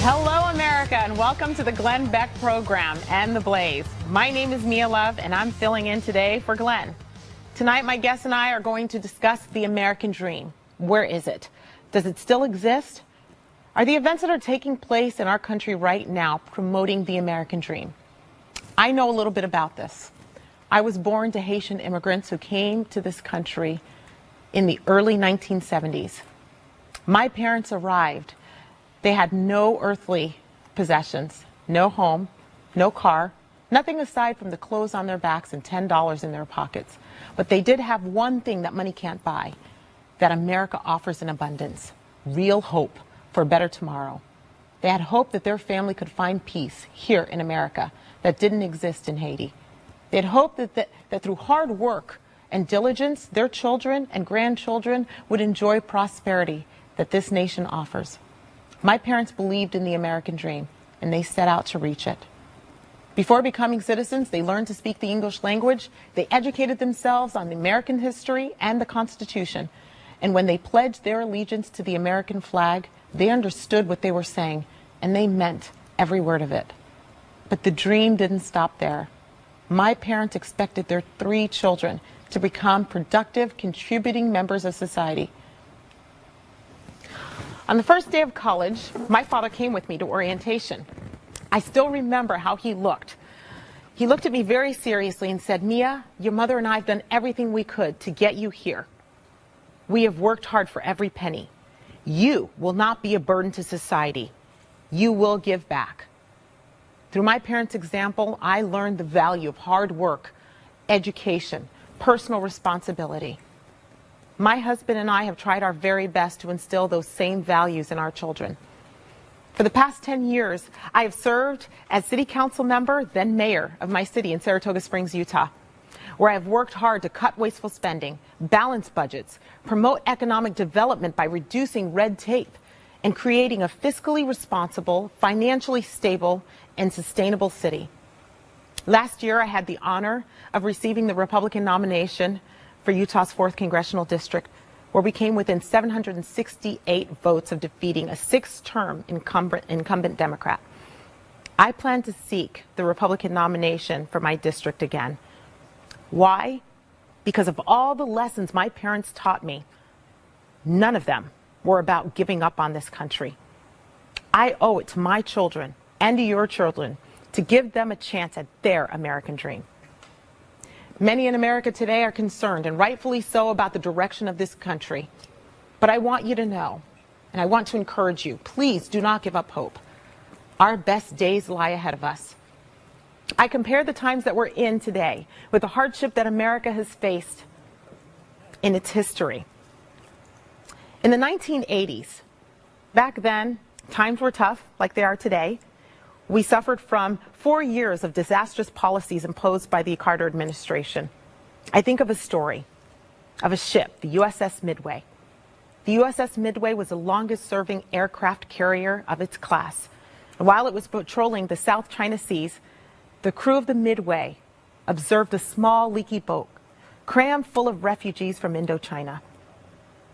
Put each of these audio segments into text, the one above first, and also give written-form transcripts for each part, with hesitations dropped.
Hello, America, and welcome to the Glenn Beck program and The Blaze. My name is Mia Love, and I'm filling in today for Glenn. Tonight, my guests and I are going to discuss the American dream. Where is it? Does it still exist? Are the events that are taking place in our country right now promoting the American dream? I know a little bit about this. I was born to Haitian immigrants who came to this country in the early 1970s. My parents arrived. They had no earthly possessions, no home, no car, nothing aside from the clothes on their backs and $10 in their pockets. But they did have one thing that money can't buy, that America offers in abundance: real hope for a better tomorrow. They had hope that their family could find peace here in America that didn't exist in Haiti. They had hope that through hard work and diligence, their children and grandchildren would enjoy prosperity that this nation offers. My parents believed in the American dream, and they set out to reach it. Before becoming citizens, they learned to speak the English language. They educated themselves on the American history and the Constitution. And when they pledged their allegiance to the American flag, they understood what they were saying, and they meant every word of it. But the dream didn't stop there. My parents expected their 3 children to become productive, contributing members of society. On the first day of college, my father came with me to orientation. I still remember how he looked. He looked at me very seriously and said, "Mia, your mother and I have done everything we could to get you here. We have worked hard for every penny. You will not be a burden to society. You will give back." Through my parents' example, I learned the value of hard work, education, personal responsibility. My husband and I have tried our very best to instill those same values in our children. For the past 10 years, I have served as city council member, then mayor of my city in Saratoga Springs, Utah, where I have worked hard to cut wasteful spending, balance budgets, promote economic development by reducing red tape, and creating a fiscally responsible, financially stable, and sustainable city. Last year, I had the honor of receiving the Republican nomination for Utah's 4th Congressional District, where we came within 768 votes of defeating a 6-term incumbent Democrat. I plan to seek the Republican nomination for my district again. Why? Because of all the lessons my parents taught me, none of them were about giving up on this country. I owe it to my children and to your children to give them a chance at their American dream. Many in America today are concerned, and rightfully so, about the direction of this country. But I want you to know, and I want to encourage you, please do not give up hope. Our best days lie ahead of us. I compare the times that we're in today with the hardship that America has faced in its history. In the 1980s, back then, times were tough like they are today. We suffered from 4 years of disastrous policies imposed by the Carter administration. I think of a story of a ship, the USS Midway. The USS Midway was the longest-serving aircraft carrier of its class. And while it was patrolling the South China Seas, the crew of the Midway observed a small, leaky boat crammed full of refugees from Indochina.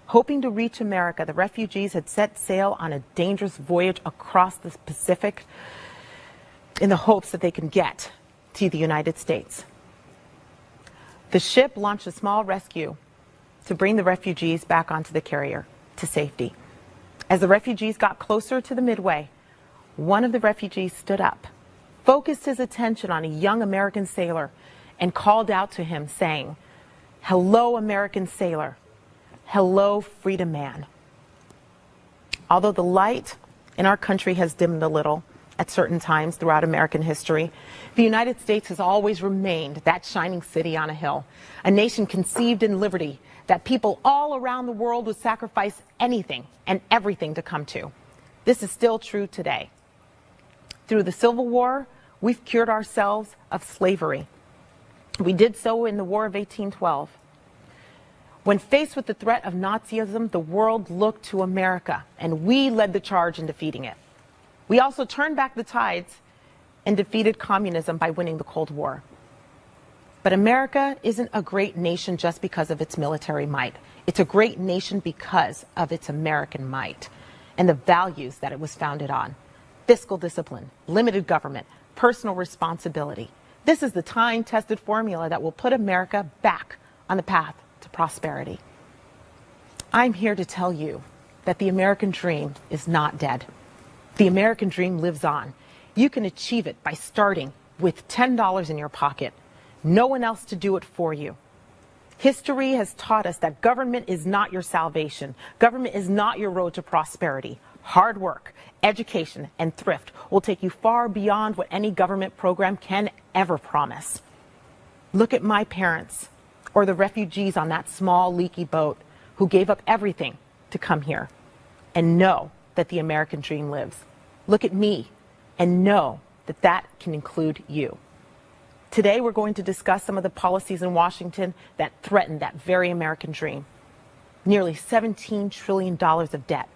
Hoping to reach America, the refugees had set sail on a dangerous voyage across the Pacific in the hopes that they can get to the United States. The ship launched a small rescue to bring the refugees back onto the carrier to safety. As the refugees got closer to the Midway, one of the refugees stood up, focused his attention on a young American sailor, and called out to him, saying, "Hello, American sailor. Hello, freedom man." Although the light in our country has dimmed a little at certain times throughout American history, the United States has always remained that shining city on a hill, a nation conceived in liberty that people all around the world would sacrifice anything and everything to come to. This is still true today. Through the Civil War, we've cured ourselves of slavery. We did so in the War of 1812. When faced with the threat of Nazism, the world looked to America, and we led the charge in defeating it. We also turned back the tides and defeated communism by winning the Cold War. But America isn't a great nation just because of its military might. It's a great nation because of its American might and the values that it was founded on. fiscal discipline, limited government, personal responsibility. This is the time-tested formula that will put America back on the path to prosperity. I'm here to tell you that the American dream is not dead. The American dream lives on. You can achieve it by starting with $10 in your pocket. No one else to do it for you. History has taught us that government is not your salvation. Government is not your road to prosperity. Hard work, education, and thrift will take you far beyond what any government program can ever promise. Look at my parents or the refugees on that small, leaky boat who gave up everything to come here and know that the American dream lives. Look at me and know that that can include you. Today, we're going to discuss some of the policies in Washington that threaten that very American dream. Nearly $17 trillion of debt,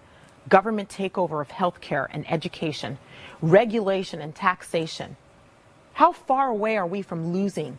government takeover of healthcare and education, regulation and taxation. How far away are we from losing